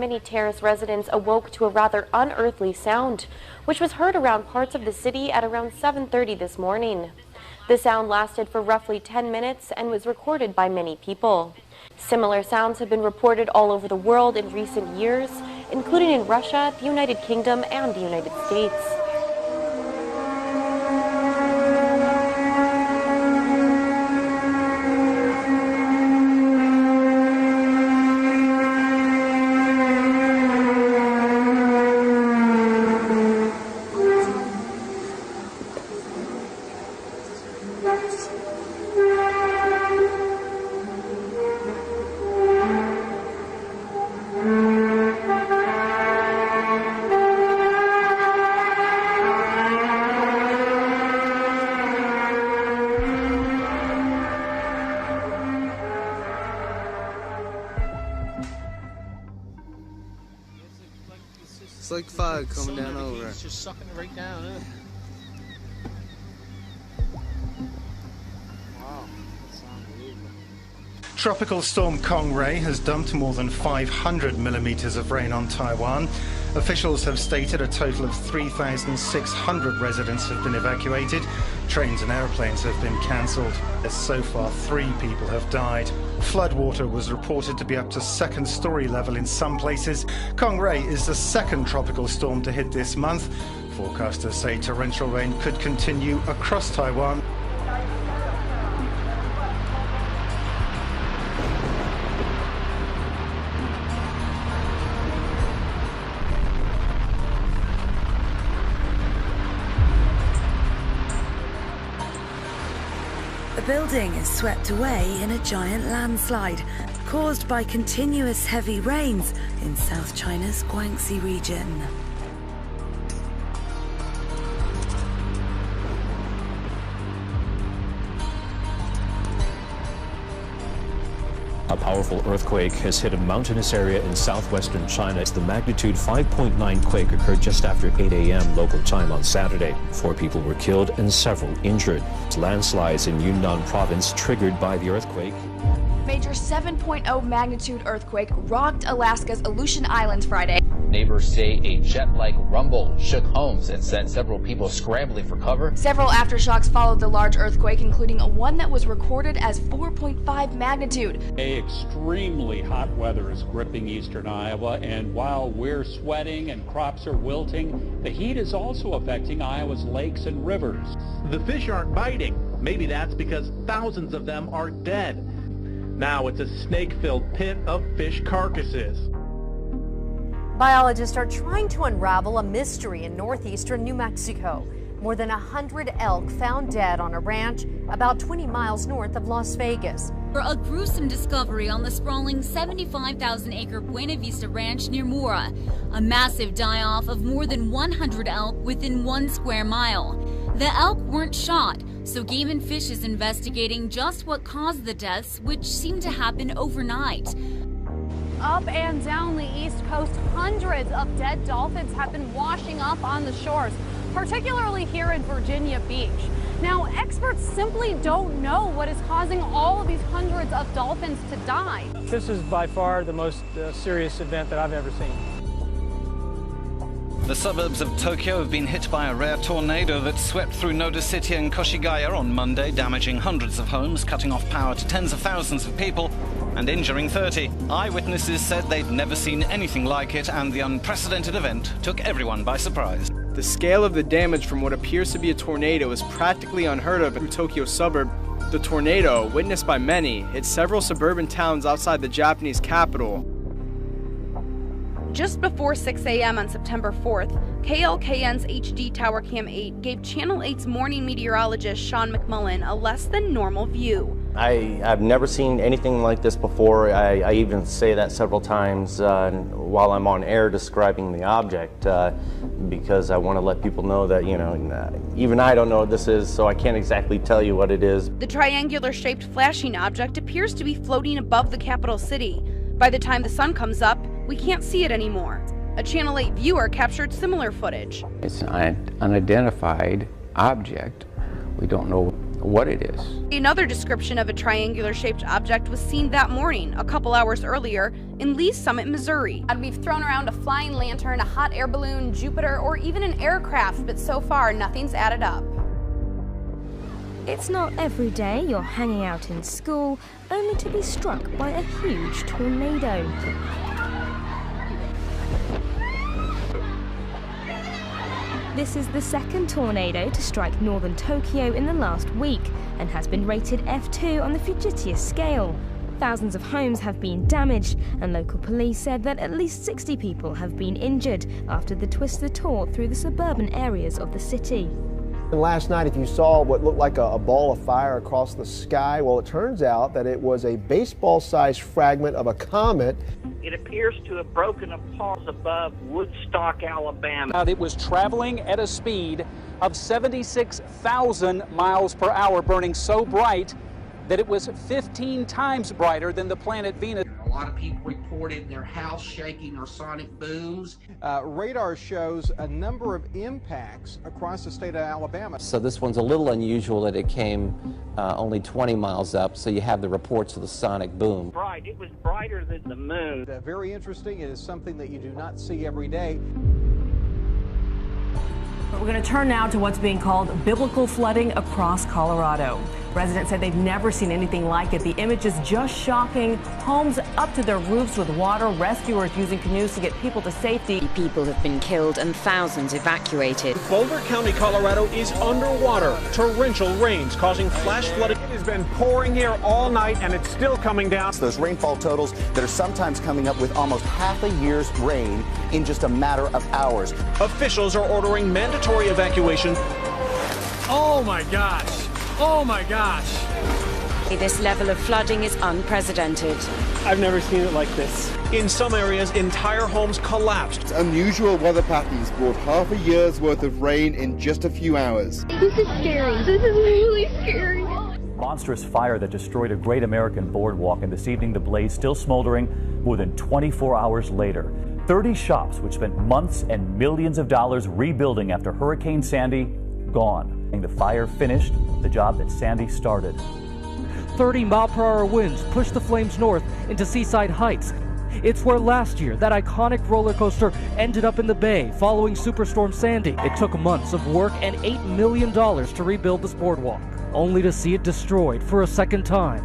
many terrace residents awoke to a rather unearthly sound, which was heard around parts of the city at around 7:30 this morning. The sound lasted for roughly 10 minutes and was recorded by many people. Similar sounds have been reported all over the world in recent years, including in Russia, the United Kingdom, and the United States. It's like fog coming down over. It's just sucking it right down, huh? Wow, that's unbelievable. Tropical storm Kong-Ray has dumped more than 500 millimeters of rain on Taiwan. Officials have stated a total of 3,600 residents have been evacuated. Trains and airplanes have been cancelled. So far, 3 people have died. Floodwater was reported to be up to second-story level in some places. Kong-Ray is the second tropical storm to hit this month. Forecasters say torrential rain could continue across Taiwan. A building is swept away in a giant landslide caused by continuous heavy rains in South China's Guangxi region. A powerful earthquake has hit a mountainous area in southwestern China. The magnitude 5.9 quake occurred just after 8 a.m. local time on Saturday. 4 people were killed and several injured. Landslides in Yunnan province triggered by the earthquake. Major 7.0 magnitude earthquake rocked Alaska's Aleutian Islands Friday. Neighbors say a jet-like rumble shook homes and sent several people scrambling for cover. Several aftershocks followed the large earthquake, including one that was recorded as 4.5 magnitude. Extremely hot weather is gripping eastern Iowa, and while we're sweating and crops are wilting, the heat is also affecting Iowa's lakes and rivers. The fish aren't biting. Maybe that's because thousands of them are dead. Now it's a snake-filled pit of fish carcasses. Biologists are trying to unravel a mystery in northeastern New Mexico. More than 100 elk found dead on a ranch about 20 miles north of Las Vegas. A gruesome discovery on the sprawling 75,000-acre Buena Vista Ranch near Mora. A massive die-off of more than 100 elk within 1 square mile. The elk weren't shot, so Game and Fish is investigating just what caused the deaths, which seemed to happen overnight. Up and down the East Coast, hundreds of dead dolphins have been washing up on the shores, particularly here in Virginia Beach. Now, experts simply don't know what is causing all of these hundreds of dolphins to die. This is by far the most serious event that I've ever seen. The suburbs of Tokyo have been hit by a rare tornado that swept through Noda City and Koshigaya on Monday, damaging hundreds of homes, cutting off power to tens of thousands of people and injuring 30. Eyewitnesses said they'd never seen anything like it, and the unprecedented event took everyone by surprise. The scale of the damage from what appears to be a tornado is practically unheard of in Tokyo suburb. The tornado, witnessed by many, hit several suburban towns outside the Japanese capital. Just before 6 a.m. on September 4th, KLKN's HD Tower Cam 8 gave Channel 8's morning meteorologist Sean McMullen a less than normal view. I've never seen anything like this before. I even say that several times while I'm on air describing the object because I want to let people know that, even I don't know what this is, so I can't exactly tell you what it is. The triangular-shaped flashing object appears to be floating above the capital city. By the time the sun comes up, we can't see it anymore. A Channel 8 viewer captured similar footage. It's an unidentified object. We don't know what it is. Another description of a triangular-shaped object was seen that morning, a couple hours earlier, in Lee's Summit, Missouri. We've thrown around a flying lantern, a hot air balloon, Jupiter, or even an aircraft, but so far nothing's added up. It's not every day you're hanging out in school only to be struck by a huge tornado. This is the second tornado to strike northern Tokyo in the last week and has been rated F2 on the Fujita scale. Thousands of homes have been damaged, and local police said that at least 60 people have been injured after the twister tore through the suburban areas of the city. And last night, if you saw what looked like a ball of fire across the sky, well, it turns out that it was a baseball-sized fragment of a comet. It appears to have broken apart above Woodstock, Alabama. It was traveling at a speed of 76,000 miles per hour, burning so bright that it was 15 times brighter than the planet Venus. A lot of people reported their house shaking or sonic booms. Radar shows a number of impacts across the state of Alabama. So this one's a little unusual that it came only 20 miles up, so you have the reports of the sonic boom. Bright. It was brighter than the moon. Very interesting. It is something that you do not see every day. We're going to turn now to what's being called biblical flooding across Colorado. Residents said they've never seen anything like it. The image is just shocking. Homes up to their roofs with water. Rescuers using canoes to get people to safety. People have been killed and thousands evacuated. Boulder County, Colorado is underwater. Torrential rains causing flash flooding. It has been pouring here all night and it's still coming down. Those rainfall totals that are sometimes coming up with almost half a year's rain in just a matter of hours. Officials are ordering mandatory evacuation. Oh my gosh. Oh my gosh. This level of flooding is unprecedented. I've never seen it like this. In some areas, entire homes collapsed. Unusual weather patterns brought half a year's worth of rain in just a few hours. This is scary. This is really scary. Monstrous fire that destroyed a great American boardwalk, and this evening the blaze still smoldering more than 24 hours later. 30 shops, which spent months and millions of dollars rebuilding after Hurricane Sandy, gone. The fire finished the job that Sandy started. 30-mile-per-hour winds pushed the flames north into Seaside Heights. It's where last year that iconic roller coaster ended up in the bay following Superstorm Sandy. It took months of work and $8 million to rebuild this boardwalk, only to see it destroyed for a second time.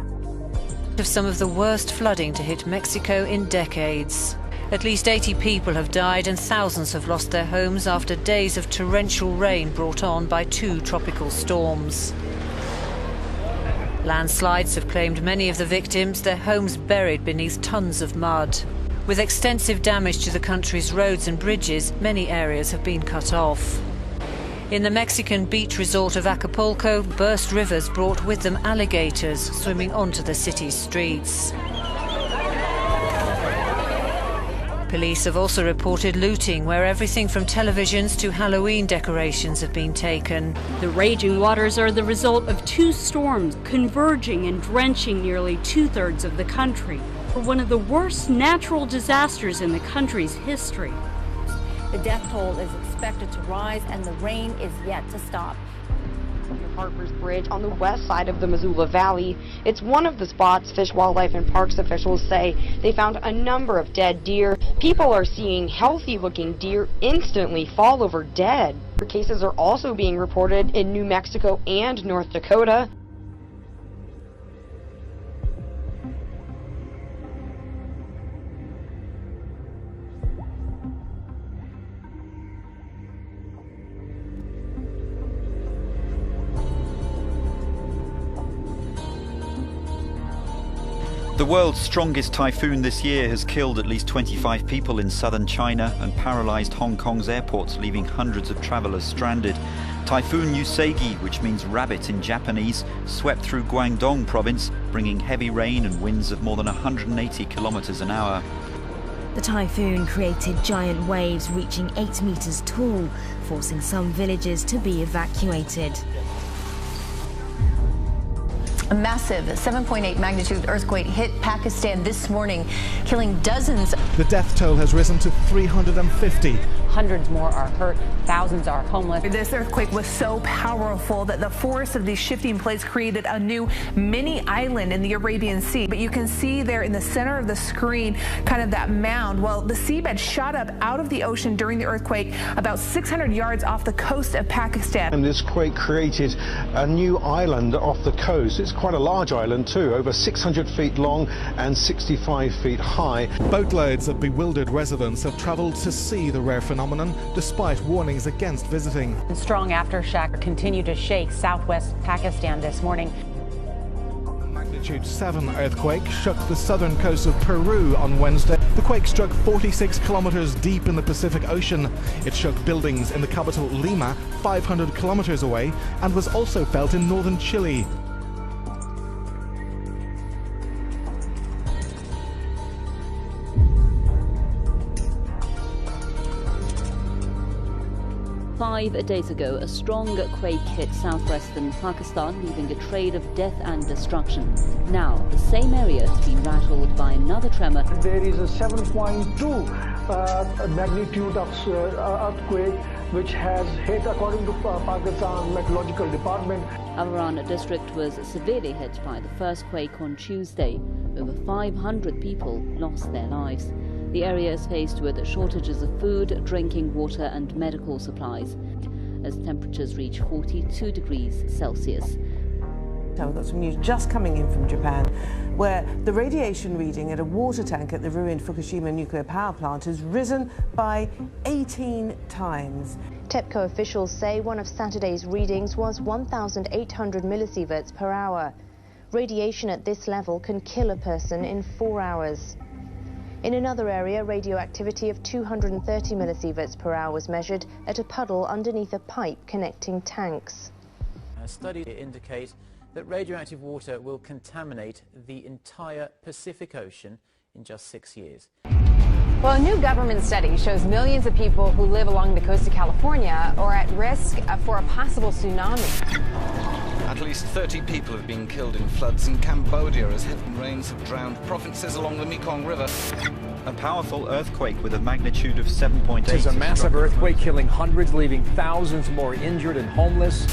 Of some of the worst flooding to hit Mexico in decades. At least 80 people have died and thousands have lost their homes after days of torrential rain brought on by 2 tropical storms. Landslides have claimed many of the victims, their homes buried beneath tons of mud. With extensive damage to the country's roads and bridges, many areas have been cut off. In the Mexican beach resort of Acapulco, burst rivers brought with them alligators swimming onto the city's streets. Police have also reported looting, where everything from televisions to Halloween decorations have been taken. The raging waters are the result of 2 storms converging and drenching nearly 2/3 of the country. For one of the worst natural disasters in the country's history. The death toll is expected to rise and the rain is yet to stop. Harper's Bridge on the west side of the Missoula Valley. It's one of the spots Fish, Wildlife, and Parks officials say they found a number of dead deer. People are seeing healthy-looking deer instantly fall over dead. Cases are also being reported in New Mexico and North Dakota. The world's strongest typhoon this year has killed at least 25 people in southern China and paralyzed Hong Kong's airports, leaving hundreds of travelers stranded. Typhoon Yusagi, which means rabbit in Japanese, swept through Guangdong province, bringing heavy rain and winds of more than 180 kilometers an hour. The typhoon created giant waves reaching 8 meters tall, forcing some villages to be evacuated. A massive 7.8 magnitude earthquake hit Pakistan this morning, killing dozens. The death toll has risen to 350, Hundreds more are hurt. Thousands are homeless. This earthquake was so powerful that the force of these shifting plates created a new mini island in the Arabian Sea. But you can see there in the center of the screen kind of that mound. Well, the seabed shot up out of the ocean during the earthquake about 600 yards off the coast of Pakistan. And this quake created a new island off the coast. It's quite a large island too, over 600 feet long and 65 feet high. Boatloads of bewildered residents have traveled to see the rare phenomenon despite warnings against visiting. Strong aftershock continue to shake southwest Pakistan this morning. Magnitude 7 earthquake shook the southern coast of Peru on Wednesday. The quake struck 46 kilometers deep in the Pacific Ocean. It shook buildings in the capital Lima, 500 kilometers away, and was also felt in northern Chile. Five days ago, a strong quake hit southwestern Pakistan, leaving a trail of death and destruction. Now, the same area has been rattled by another tremor. There is a 7.2 magnitude of earthquake which has hit, according to Pakistan Meteorological Department. Amran district was severely hit by the first quake on Tuesday. Over 500 people lost their lives. The area is faced with shortages of food, drinking water and medical supplies as temperatures reach 42 degrees Celsius. We've got some news just coming in from Japan, where the radiation reading at a water tank at the ruined Fukushima nuclear power plant has risen by 18 times. TEPCO officials say one of Saturday's readings was 1,800 millisieverts per hour. Radiation at this level can kill a person in 4 hours. In another area, radioactivity of 230 millisieverts per hour was measured at a puddle underneath a pipe connecting tanks. Studies indicate that radioactive water will contaminate the entire Pacific Ocean in just 6 years. Well, a new government study shows millions of people who live along the coast of California are at risk for a possible tsunami. At least 30 people have been killed in floods in Cambodia as heavy rains have drowned provinces along the Mekong River. A powerful earthquake with a magnitude of 7.8. It is a massive earthquake killing hundreds, leaving thousands more injured and homeless.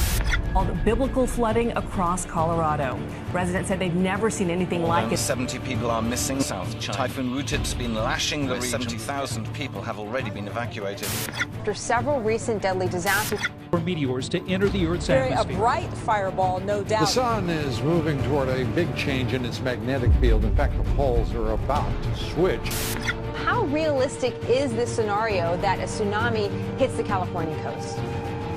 Called biblical flooding across Colorado. Residents said they've never seen anything like it. 70 people are missing. South China. Typhoon Rutit's been lashing the region. 70,000 people have already been evacuated. After several recent deadly disasters. For meteors to enter the Earth's During atmosphere. a bright fireball, no doubt. The sun is moving toward a big change in its magnetic field. In fact, the poles are about to switch. How realistic is this scenario that a tsunami hits the California coast?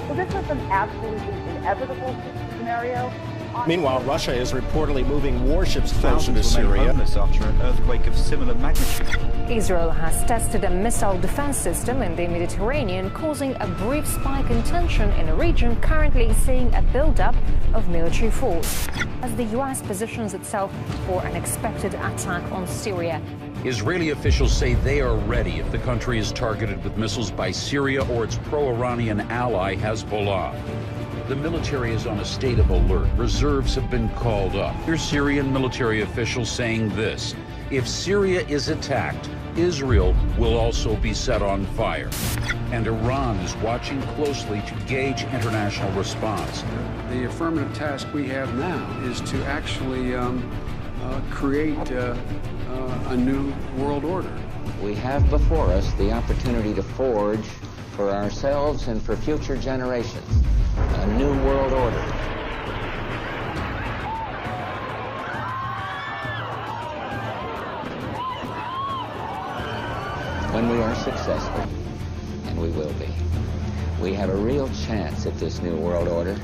Well, this is an absolutely inevitable scenario. Meanwhile, Russia is reportedly moving warships closer to Thousands remain Syria. homeless after an earthquake of similar magnitude. Israel has tested a missile defense system in the Mediterranean, causing a brief spike in tension in a region currently seeing a buildup of military force, as the U.S. positions itself for an expected attack on Syria. Israeli officials say they are ready if the country is targeted with missiles by Syria or its pro-Iranian ally Hezbollah. The military is on a state of alert. Reserves have been called up. Here's Syrian military officials saying this: if Syria is attacked, Israel will also be set on fire. And Iran is watching closely to gauge international response. The affirmative task we have now is to actually create a new world order. We have before us the opportunity to forge for ourselves and for future generations a new world order. When we are successful, and we will be, we have a real chance at this new world order.